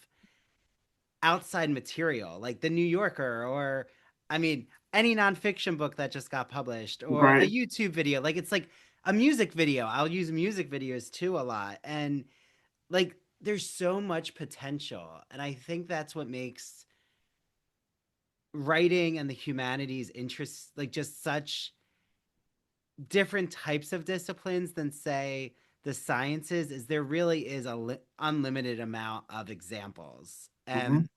outside material, like the New Yorker, or I mean, any nonfiction book that just got published, or a Right. YouTube video. Like it's like a music video. I'll use music videos too a lot. And like there's so much potential. And I think that's what makes writing and the humanities interests, like, just such different types of disciplines than, say, the sciences, is there really is a unlimited amount of examples. And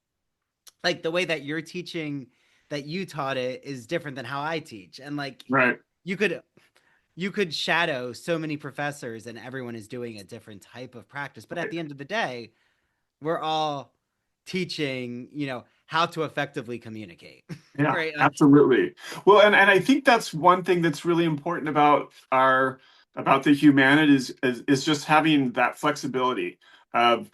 like the way that you're teaching, that you taught it, is different than how I teach. And like, Right. you could shadow so many professors and everyone is doing a different type of practice. But at the end of the day, we're all teaching, how to effectively communicate. Yeah, Right? absolutely. Well, and I think that's one thing that's really important about the humanities is just having that flexibility of,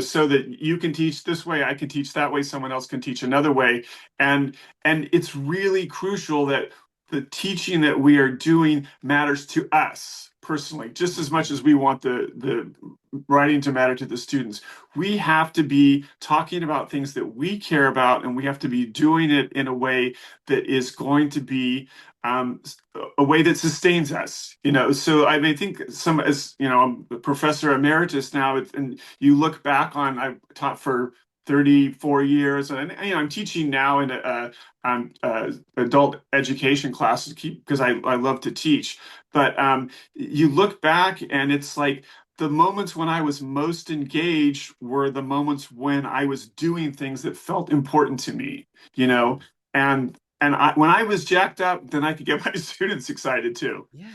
so that you can teach this way, I can teach that way, someone else can teach another way. And it's really crucial that the teaching that we are doing matters to us personally, just as much as we want the writing to matter to the students. We have to be talking about things that we care about, and we have to be doing it in a way that is going to be a way that sustains us. So I mean, I think as I'm a professor emeritus now, and you look back on, I've taught for 34 years, and I'm teaching now in adult education classes because I love to teach. But you look back, and it's like the moments when I was most engaged were the moments when I was doing things that felt important to me, and when I was jacked up, then I could get my students excited too. Yeah.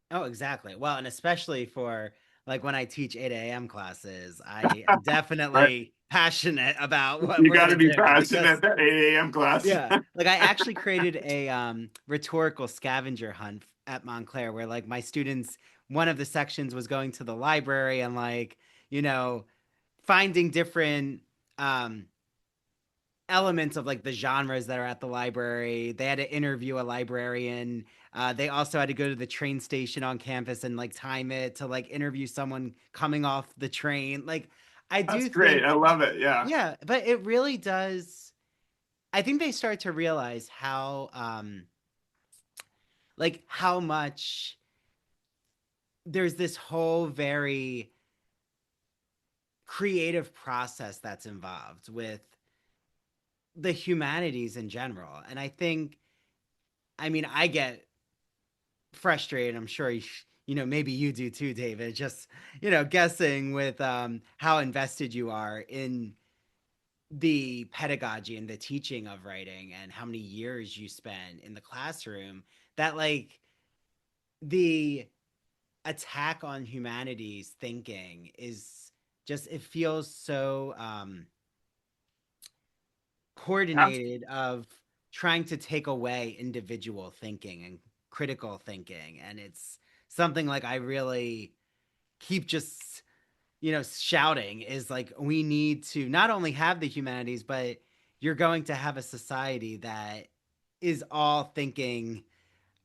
Oh, exactly. Well, and especially for like when I teach 8 a.m. classes, I am definitely Right. passionate about what You we're got going to to be do. passionate at that 8 a.m. class. Yeah. Like I actually created a rhetorical scavenger hunt at Montclair where like my students, one of the sections was going to the library and like, finding different elements of like the genres that are at the library. They had to interview a librarian. They also had to go to the train station on campus and like time it to like interview someone coming off the train. Like I do That's great. think, I love it. Yeah. yeah, but it really does. I think they start to realize how how much there's this whole very creative process that's involved with the humanities in general. And I think, I mean, I get frustrated. I'm sure, maybe you do too, David, just, guessing with how invested you are in the pedagogy and the teaching of writing and how many years you spend in the classroom, that like the attack on humanities thinking is just, it feels so coordinated of trying to take away individual thinking and critical thinking. And it's something like I really keep just, shouting is like, we need to not only have the humanities, but you're going to have a society that is all thinking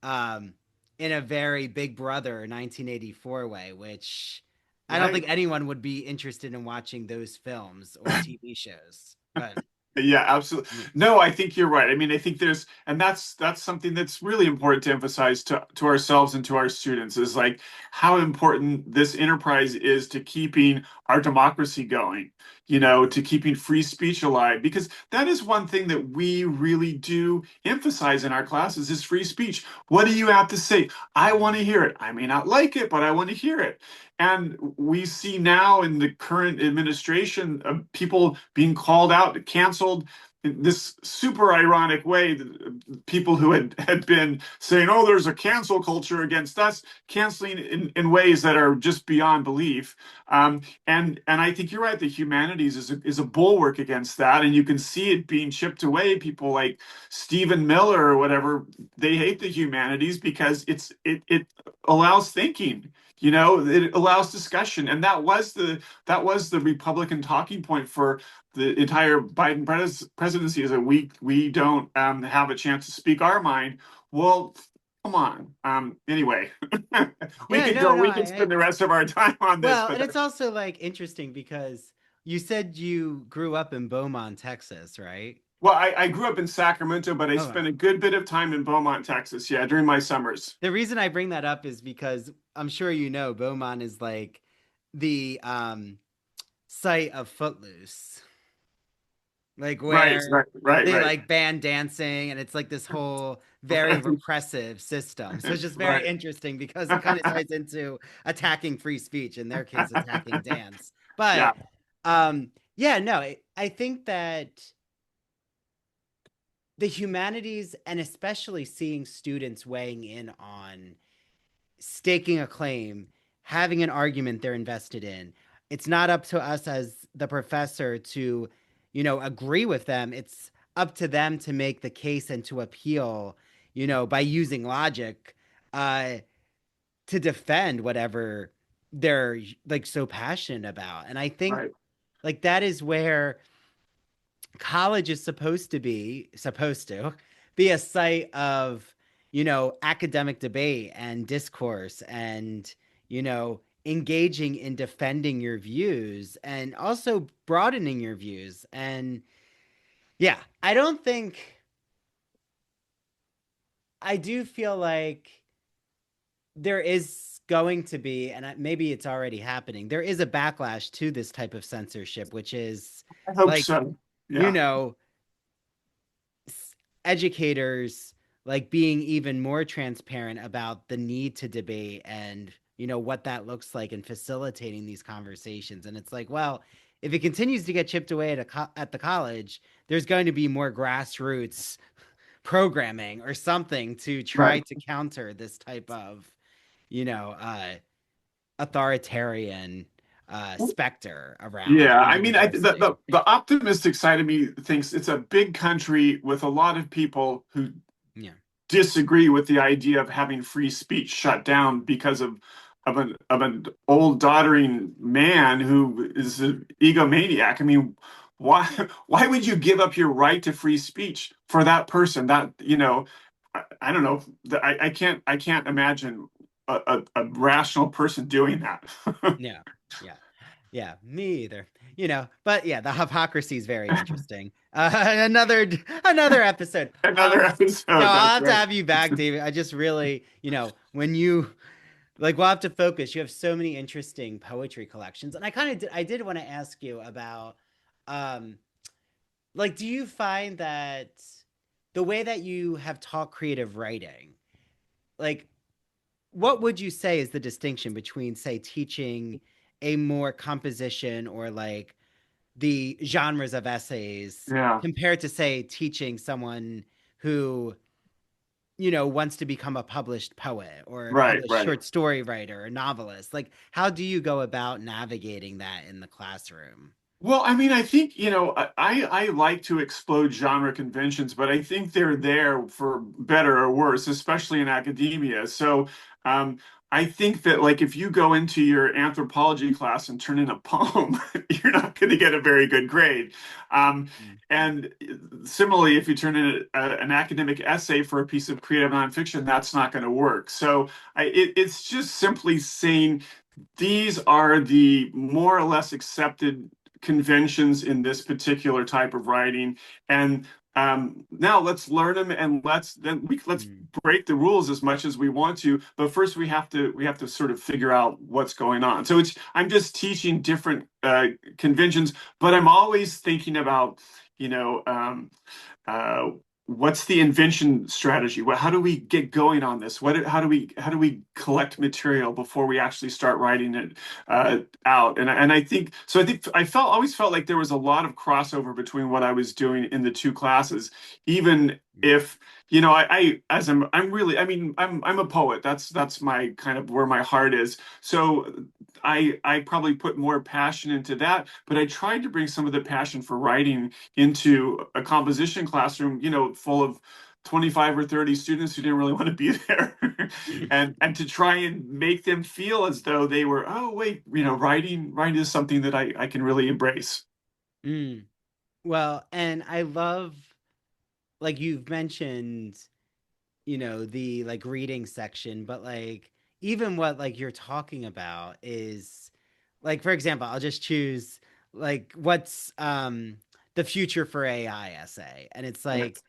in a very Big Brother 1984 way, which I don't think anyone would be interested in watching those films or TV shows. But yeah, absolutely. No, I think you're right. I mean, I think that's something that's really important to emphasize to ourselves and to our students, is like how important this enterprise is to keeping our democracy going, to keeping free speech alive, because that is one thing that we really do emphasize in our classes is free speech. What do you have to say? I want to hear it. I may not like it, but I want to hear it. And we see now in the current administration of people being called out, canceled in this super ironic way. People who had been saying, oh, there's a cancel culture against us, canceling in ways that are just beyond belief. And I think you're right. The humanities is a bulwark against that. And you can see it being chipped away. People like Stephen Miller or whatever, they hate the humanities because it allows thinking. It allows discussion, and that was the Republican talking point for the entire Biden presidency, is that we don't have a chance to speak our mind. Well, come on. Anyway, we can spend the rest of our time on this. Well, But and it's also like interesting because you said you grew up in Beaumont, Texas, right? Well, I grew up in Sacramento, but I spent a good bit of time in Beaumont, Texas. Yeah, during my summers. The reason I bring that up is because I'm sure Beaumont is like the sight of Footloose, like Right, where right, they right. like ban dancing, and it's like this whole very repressive system. So it's just very Right. interesting because it kind of ties into attacking free speech, in their case, attacking dance. Yeah. But yeah, no, I think that the humanities, and especially seeing students weighing in on staking a claim, having an argument they're invested in. It's not up to us as the professor to, agree with them. It's up to them to make the case and to appeal, by using logic, uh, to defend whatever they're like so passionate about. And I think Right. like that is where college is supposed to be a site of, academic debate and discourse and, engaging in defending your views and also broadening your views. And yeah, I do feel like there is going to be, and maybe it's already happening, there is a backlash to this type of censorship, which is I hope like, so. you Yeah. know, educators like being even more transparent about the need to debate and what that looks like and facilitating these conversations. And it's like, well, if it continues to get chipped away at the college, there's going to be more grassroots programming or something to try Right. to counter this type of authoritarian specter around Yeah, the I mean, university. the optimistic side of me thinks it's a big country with a lot of people who Yeah. disagree with the idea of having free speech shut down because of an old doddering man who is an egomaniac. I mean, why why would you give up your right to free speech for that person? That I don't know. I can't imagine a rational person doing that. Yeah. Yeah. Yeah, me either. But yeah, the hypocrisy is very interesting. Another episode. Another No, episode. I'll That's have to right. have you back, David. I just really, when you like, we'll have to focus. You have so many interesting poetry collections, and I did want to ask you about, um, like, do you find that the way that you have taught creative writing, like, what would you say is the distinction between, say, teaching a more composition or like the genres of essays Yeah. compared to, say, teaching someone who, wants to become a published poet or a Right. published Right. short story writer or novelist? Like, how do you go about navigating that in the classroom? Well, I mean, I think, I like to explode genre conventions, but I think they're there for better or worse, especially in academia. So, um, I think that like if you go into your anthropology class and turn in a poem, you're not going to get a very good grade. And similarly, if you turn in an academic essay for a piece of creative nonfiction, that's not going to work. So, it's just simply saying these are the more or less accepted conventions in this particular type of writing, and now let's learn them, and let's break the rules as much as we want to, but first we have to sort of figure out what's going on. So I'm just teaching different conventions, but I'm always thinking about you know um, uh, what's the invention strategy? How do we get going on this? How do we collect material before we actually start writing it out? And I think so. I always felt like there was a lot of crossover between what I was doing in the two classes, even if I'm really, I mean, I'm a poet. That's my kind of where my heart is. So I probably put more passion into that, but I tried to bring some of the passion for writing into a composition classroom, full of 25 or 30 students who didn't really want to be there. and to try and make them feel as though they were, oh wait, writing is something that I can really embrace. Mm. Well, and I love, like you've mentioned, the like reading section, but like even what like you're talking about is like, for example, I'll just choose like what's the future for AI essay. And it's like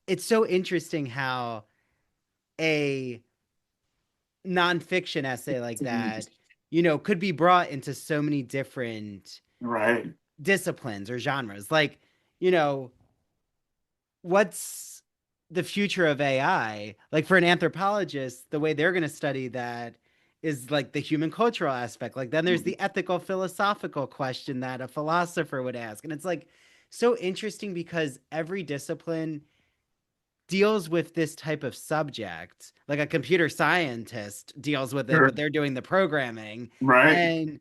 it's so interesting how a nonfiction essay like that could be brought into so many different Right. disciplines or genres. Like, what's the future of AI? Like for an anthropologist, the way they're going to study that is like the human cultural aspect. Like then there's the ethical philosophical question that a philosopher would ask. And it's like so interesting because every discipline deals with this type of subject. Like a computer scientist deals with it, Sure. but they're doing the programming. Right. And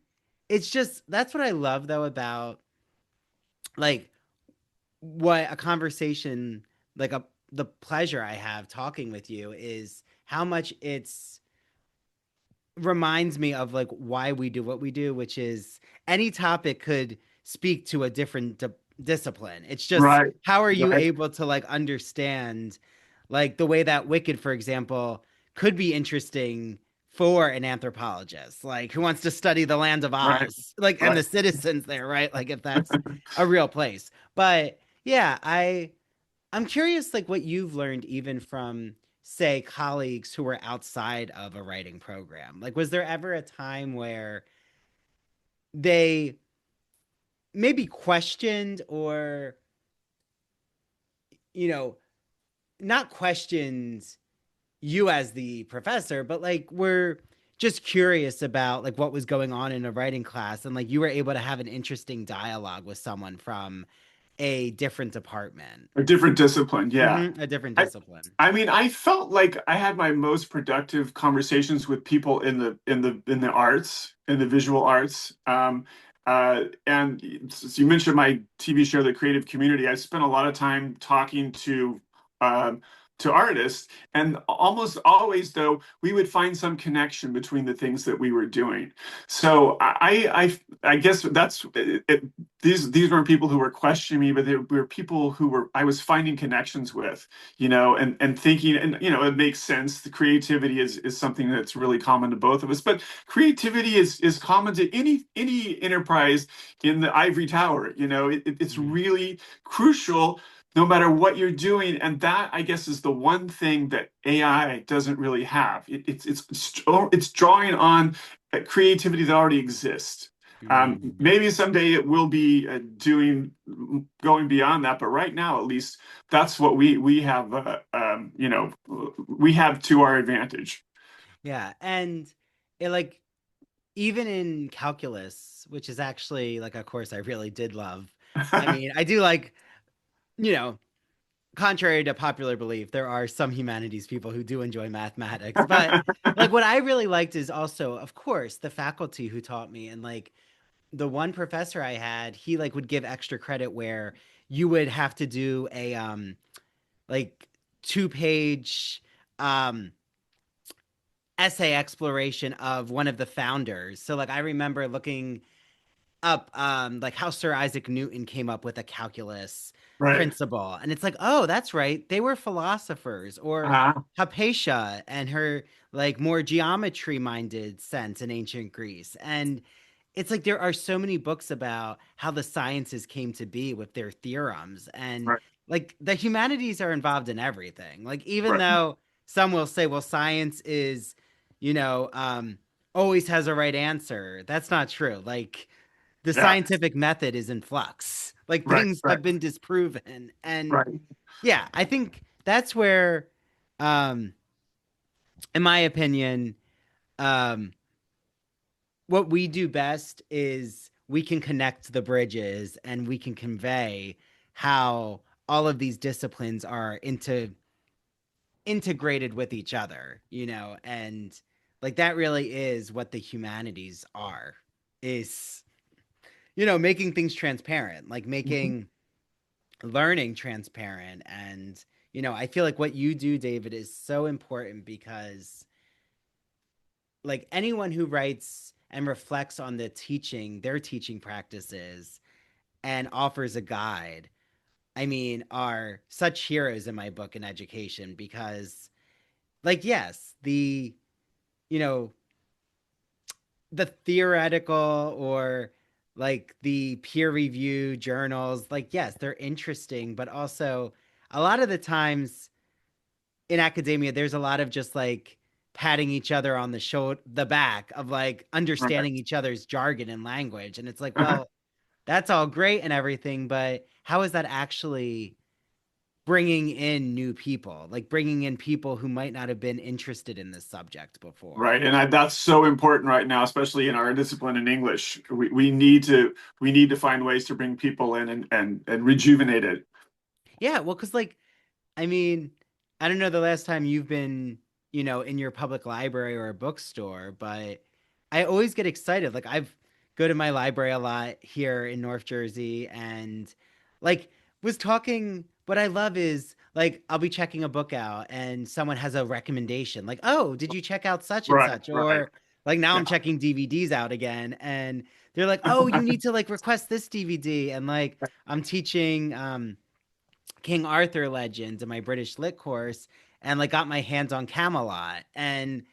it's just that's what I love though about like what a conversation like the pleasure I have talking with you is how much it's reminds me of like why we do what we do, which is any topic could speak to a different discipline. It's just Right. how are you Right. able to like understand like the way that Wicked, for example, could be interesting for an anthropologist, like who wants to study the land of Right. Oz, like and Right. the citizens there, right? Like if that's a real place. But yeah, I'm curious like what you've learned even from say colleagues who were outside of a writing program. Like was there ever a time where they maybe questioned or you know not questioned you as the professor, but like were just curious about like what was going on in a writing class and like you were able to have an interesting dialogue with someone from a different department. A different discipline. Yeah. A different I, discipline. I mean, I felt like I had my most productive conversations with people in the arts, in the visual arts. And so you mentioned my TV show, The Creative Community. I spent a lot of time talking um, to artists, and almost always, though, we would find some connection between the things that we were doing. So I guess that's it. These weren't people who were questioning me, but they were people who were I was finding connections with, and thinking, and it makes sense. The creativity is something that's really common to both of us, but creativity is common to any enterprise in the ivory tower. It's really crucial no matter what you're doing, and that I guess is the one thing that AI doesn't really have. It's drawing on creativity that already exists. Maybe someday it will be going beyond that, but right now, at least, that's what we have. We have to our advantage. Yeah, and it like even in calculus, which is actually like a course I really did love. I mean, I do like, you know, contrary to popular belief, there are some humanities people who do enjoy mathematics. But like what I really liked is also, of course, the faculty who taught me and like the one professor I had, he like would give extra credit where you would have to do a like 2-page essay exploration of one of the founders. So like I remember looking up like how Sir Isaac Newton came up with a calculus Right. principle. And it's like, oh, that's right. They were philosophers, or Hypatia and her like more geometry minded sense in ancient Greece. And it's like there are so many books about how the sciences came to be with their theorems. And Right. like the humanities are involved in everything. Like even Right. though some will say, well, science is, always has a right answer. That's not true. Like the Yeah. scientific method is in flux. Like Right. things Right. have been disproven. And Right. yeah, I think that's where, in my opinion, what we do best is we can connect the bridges and we can convey how all of these disciplines are integrated with each other, and like that really is what the humanities are, is making things transparent, like making learning transparent. And I feel like what you do, David, is so important because like anyone who writes and reflects on their teaching practices and offers a guide, I mean, are such heroes in my book in education because like, yes, you know, the theoretical or like the peer review journals, like, yes, they're interesting, but also a lot of the times in academia, there's a lot of just like patting each other on the back of like understanding each other's jargon and language. And it's like, well, that's all great and everything, but how is that actually bringing in new people, like bringing in people who might not have been interested in this subject before? Right, and that's so important right now, especially in our discipline in English. We need to find ways to bring people in and rejuvenate it. Yeah, well, because like, I mean, I don't know the last time you've been, in your public library or a bookstore, but I always get excited. Like I've go to my library a lot here in North Jersey, and like what I love is like I'll be checking a book out and someone has a recommendation, like, oh, did you check out such and such? Or like now I'm checking DVDs out again, and they're like, oh, you need to like request this DVD. And like I'm teaching King Arthur Legends in my British Lit course, and like got my hands on Camelot, and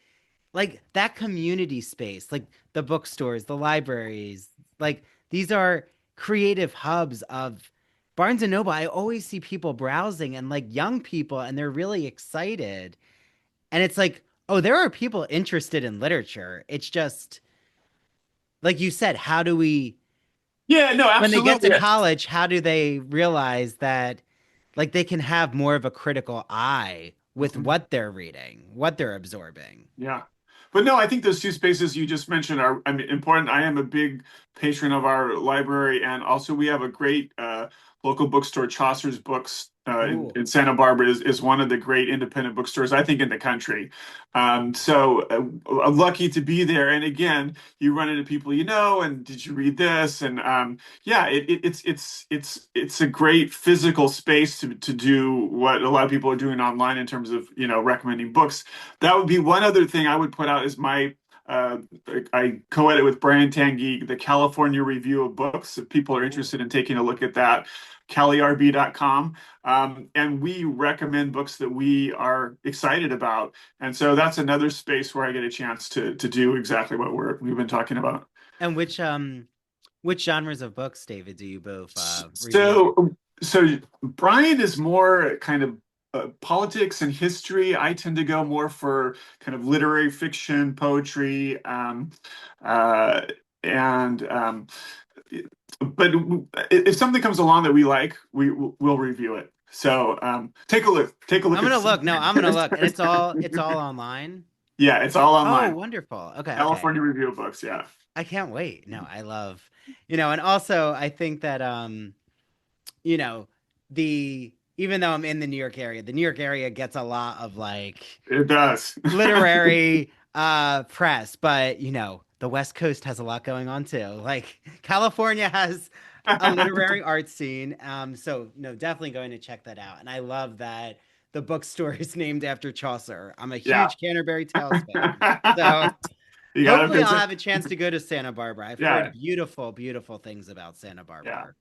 like that community space, like the bookstores, the libraries, like these are creative hubs of Barnes and Noble. I always see people browsing and like young people, and they're really excited. And it's like, oh, there are people interested in literature. It's just like you said, how do we, absolutely. when they get to college, how do they realize that like they can have more of a critical eye with what they're reading, what they're absorbing? Yeah. But no, I think those two spaces you just mentioned are important. I am a big patron of our library, and also we have a great local bookstore, Chaucer's Books in Santa Barbara is one of the great independent bookstores, I think, in the country. So I'm lucky to be there. And again, you run into people and did you read this? And it's a great physical space to do what a lot of people are doing online in terms of recommending books. That would be one other thing I would put out is my I co-edit with Brian Tanguy, the California Review of Books. If people are interested in taking a look at that, calirb.com. And we recommend books that we are excited about. And so that's another space where I get a chance to do exactly what we've been talking about. And which genres of books, David, do you both review? So Brian is more kind of politics and history. I tend to go more for kind of literary fiction, poetry, but if something comes along that we like, we'll review it. So take a look. I'm gonna look. No, I'm gonna look. And it's all online. Yeah, it's all online. Oh, wonderful. Okay. California Review of Books. Yeah. I can't wait. No, I love, and also I think that even though I'm in the New York area gets a lot of like it does literary press, but the West Coast has a lot going on too. Like California has a literary art scene. So definitely going to check that out. And I love that the bookstore is named after Chaucer. I'm a huge Canterbury Tales fan. So hopefully I'll have a chance to go to Santa Barbara. I've heard beautiful, beautiful things about Santa Barbara.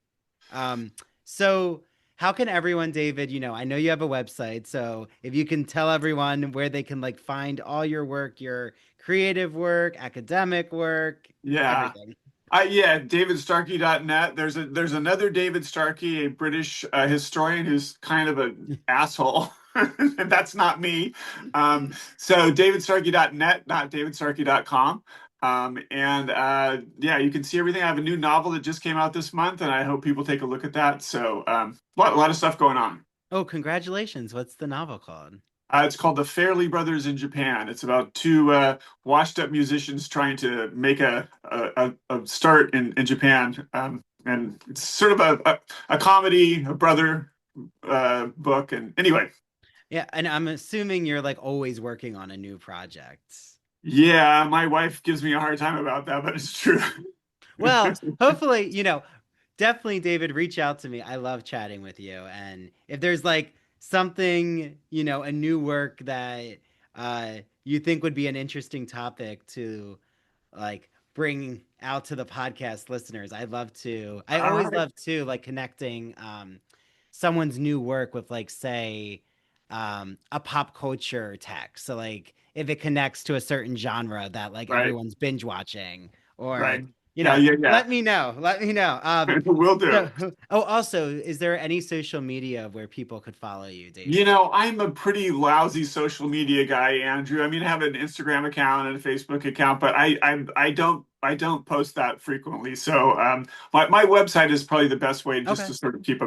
So how can everyone, David, I know you have a website, so if you can tell everyone where they can like find all your work, your creative work, academic work, everything. DavidStarkey.net. There's another David Starkey, a British historian who's kind of an asshole. And that's not me. So DavidStarkey.net, not DavidStarkey.com. You can see everything. I have a new novel that just came out this month, and I hope people take a look at that. So a lot of stuff going on. Oh, congratulations. What's the novel called? It's called The Fairley Brothers in Japan. It's about two washed up musicians trying to make a start in Japan. And it's sort of a comedy, a brother book. And anyway. Yeah. And I'm assuming you're like always working on a new project. Yeah, my wife gives me a hard time about that, but it's true. Well, hopefully, definitely, David, reach out to me. I love chatting with you. And if there's like something, a new work that you think would be an interesting topic to like bring out to the podcast listeners, I'd love to. I always love to like connecting someone's new work with like, say, a pop culture text. So like if it connects to a certain genre that like everyone's binge watching, or Let me know. Let me know. Will do. Also, is there any social media where people could follow you, David? I'm a pretty lousy social media guy, Andrew. I mean, I have an Instagram account and a Facebook account, but I don't post that frequently. So my website is probably the best way just to sort of keep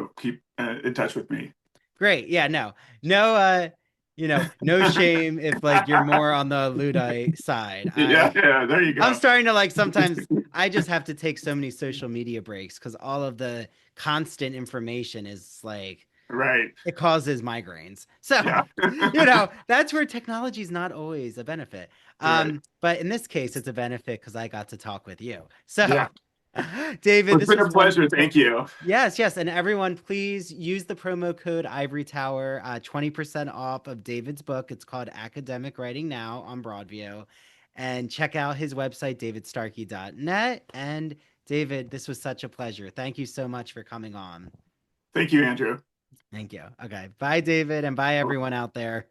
in touch with me. Great. Yeah. No, no shame if you're more on the Luddite side. Yeah, there you go. I'm starting to sometimes I just have to take so many social media breaks because all of the constant information is right. It causes migraines. So, that's where technology is not always a benefit. Right. But in this case, it's a benefit because I got to talk with you. So, David, it's been a pleasure. Wonderful. Thank you. Yes. And everyone, please use the promo code Ivory Tower, 20% off of David's book. It's called Academic Writing Now on Broadview. And check out his website, davidstarkey.net. And David, this was such a pleasure. Thank you so much for coming on. Thank you, Andrew. Thank you. Okay. Bye, David, and bye, everyone out there.